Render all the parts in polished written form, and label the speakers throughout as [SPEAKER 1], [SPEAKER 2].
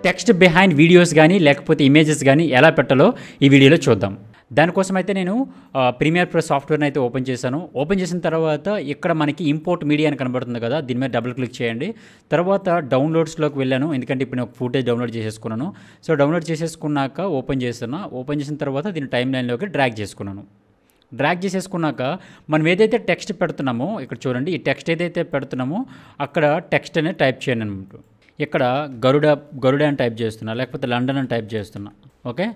[SPEAKER 1] Text behind videos కానీ లేకపోతే images కానీ ఎలా పెట్టాలో ఈ వీడియోలో చూద్దాం. దానికోసం అయితే నేను ప్రీమియర్ ప్రో సాఫ్ట్వేర్ని అయితే ఓపెన్ చేశాను. ఓపెన్ చేసిన తర్వాత ఇక్కడ మనకి ఇంపోర్ట్ మీడియా అని కనబడుతుంది కదా, దీని మీద డబుల్ క్లిక్ చేయండి. తర్వాత డౌన్లోడ్స్లోకి వెళ్ళాను, ఎందుకంటే ఇప్పుడు నేను ఫుటేజ్ డౌన్లోడ్ చేసేసుకున్నాను. సో డౌన్లోడ్ చేసేసుకున్నాక ఓపెన్ చేసిన తర్వాత దీన్ని టైమ్ లైన్లోకి డ్రాగ్ చేసుకున్నాను. డ్రాగ్ చేసేసుకున్నాక మనం ఏదైతే టెక్స్ట్ పెడుతున్నామో ఇక్కడ చూడండి, ఈ టెక్స్ట్ ఏదైతే పెడుతున్నామో అక్కడ టెక్స్ట్ అనేది టైప్ చేయండి అనమాట. ఇక్కడ గరుడ అని టైప్ చేస్తున్నా, లేకపోతే లండన్ అని టైప్ చేస్తున్నా. ఓకే,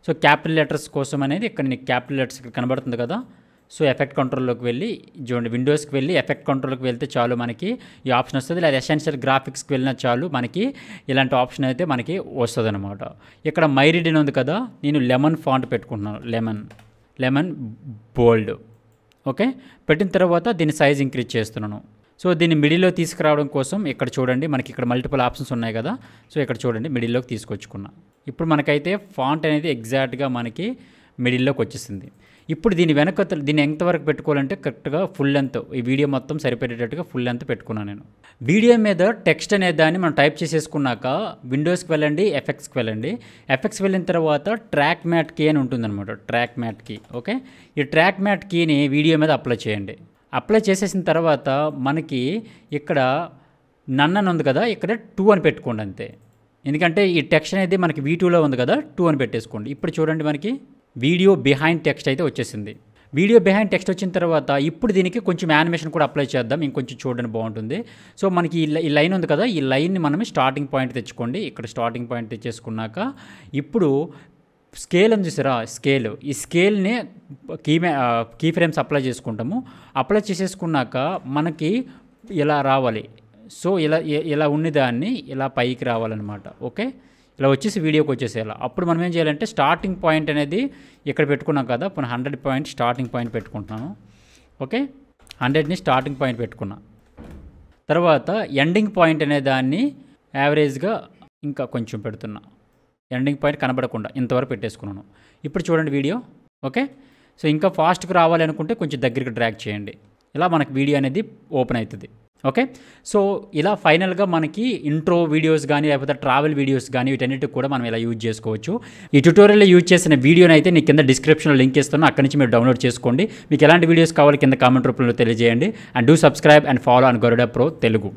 [SPEAKER 1] సో క్యాపిటల్ లెటర్స్ కోసం అనేది ఇక్కడ నీకు క్యాపిటల్ లెటర్స్ ఇక్కడ కనబడుతుంది కదా. సో ఎఫెక్ట్ కంట్రోల్లోకి వెళ్ళి చూడండి, విండోస్కి వెళ్ళి ఎఫెక్ట్ కంట్రోల్కి వెళ్తే చాలు మనకి ఈ ఆప్షన్ వస్తుంది. లేదా ఎసెన్షియల్ గ్రాఫిక్స్కి వెళ్ళినా చాలు మనకి ఇలాంటి ఆప్షన్ అయితే మనకి వస్తుంది అనమాట. ఇక్కడ మై రీడ్ అని ఉంది కదా, నేను లెమన్ ఫాంట్ పెట్టుకుంటున్నాను, లెమన్ బోల్డ్. ఓకే, పెట్టిన తర్వాత దీని సైజ్ ఇంక్రీజ్ చేస్తున్నాను. సో దీన్ని మిడిల్లో తీసుకురావడం కోసం ఇక్కడ చూడండి, మనకి ఇక్కడ మల్టిపుల్ ఆప్షన్స్ ఉన్నాయి కదా. సో ఇక్కడ చూడండి, మిడిల్లోకి తీసుకొచ్చుకున్నా. ఇప్పుడు మనకైతే ఫాంట్ అనేది ఎగ్జాక్ట్గా మనకి మిడిల్లోకి వచ్చేసింది. ఇప్పుడు దీన్ని ఎంతవరకు పెట్టుకోవాలంటే కరెక్ట్గా ఫుల్ లెంత్, ఈ వీడియో మొత్తం సరిపోయేటట్టుగా ఫుల్ లెంత్ పెట్టుకున్నాను నేను. వీడియో మీద టెక్స్ట్ అనే దాన్ని మనం టైప్ చేసేసుకున్నాక విండోస్కి వెళ్ళండి, ఎఫెక్ట్స్కి వెళ్ళండి. ఎఫెక్ట్స్ వెళ్ళిన తర్వాత ట్రాక్ మ్యాట్ కీ అని ఉంటుందన్నమాట, ట్రాక్ మ్యాట్ కీ. ఓకే, ఈ ట్రాక్ మ్యాట్ కీని వీడియో మీద అప్లై చేయండి. అప్లై చేసేసిన తర్వాత మనకి ఇక్కడ నన్ను ఉంది కదా, ఇక్కడ 2 అని పెట్టుకోండి అంతే. ఎందుకంటే ఈ టెక్స్ట్ అనేది మనకి V2లో ఉంది కదా, 2 అని పెట్టేసుకోండి. ఇప్పుడు చూడండి, మనకి వీడియో బిహైండ్ టెక్స్ట్ అయితే వచ్చేసింది. వీడియో బిహైండ్ టెక్స్ట్ వచ్చిన తర్వాత ఇప్పుడు దీనికి కొంచెం యానిమేషన్ కూడా అప్లై చేద్దాం, ఇంకొంచెం చూడడానికి బాగుంటుంది. సో మనకి ఈ లైన్ ఉంది కదా, ఈ లైన్ని మనం స్టార్టింగ్ పాయింట్ తెచ్చుకోండి. ఇక్కడ స్టార్టింగ్ పాయింట్ తెచ్చేసుకున్నాక ఇప్పుడు స్కేల్ అని చూసారా, ఈ స్కేల్ని కీ ఫ్రేమ్స్ అప్లై చేసుకుంటాము. అప్లై చేసేసుకున్నాక మనకి ఇలా రావాలి. సో ఇలా ఉన్నదాన్ని ఇలా పైకి రావాలన్నమాట. ఓకే, ఇలా వచ్చేసి వీడియోకి వచ్చేసేయాలి. అప్పుడు మనం ఏం చేయాలంటే స్టార్టింగ్ పాయింట్ అనేది ఇక్కడ పెట్టుకున్నాం కదా, ఇప్పుడు 100 పాయింట్ స్టార్టింగ్ పాయింట్ పెట్టుకుంటున్నాను. ఓకే, 100ని స్టార్టింగ్ పాయింట్ పెట్టుకున్నా. తర్వాత ఎండింగ్ పాయింట్ అనే దాన్ని యావరేజ్గా ఇంకా కొంచెం పెడుతున్నా, ఎండింగ్ పాయింట్ కనబడకుండా ఇంతవరకు పెట్టేసుకున్నాను. ఇప్పుడు చూడండి వీడియో. ఓకే, సో ఇంకా ఫాస్ట్గా రావాలి అనుకుంటే కొంచెం దగ్గరికి డ్రాగ్ చేయండి, ఇలా మనకి వీడియో అనేది ఓపెన్ అవుతుంది. ఓకే, సో ఇలా ఫైనల్గా మనకి ఇంట్రో వీడియోస్ కానీ లేకపోతే ట్రావెల్ వీడియోస్ కానీ వీటన్నిటికి కూడా మనం ఇలా యూజ్ చేసుకోవచ్చు. ఈ ట్యూటోరియల్లో యూజ్ చేసిన వీడియోని అయితే నీకు కింద డిస్క్రిప్షన్లో లింక్ ఇస్తాను, అక్కడి నుంచి మీరు డౌన్లోడ్ చేసుకోండి. మీకు ఎలాంటి వీడియోస్ కావాలి కింద కామెంట్ రూపంలో తెలియజేయండి. And do subscribe and follow on Garuda pro Telugu.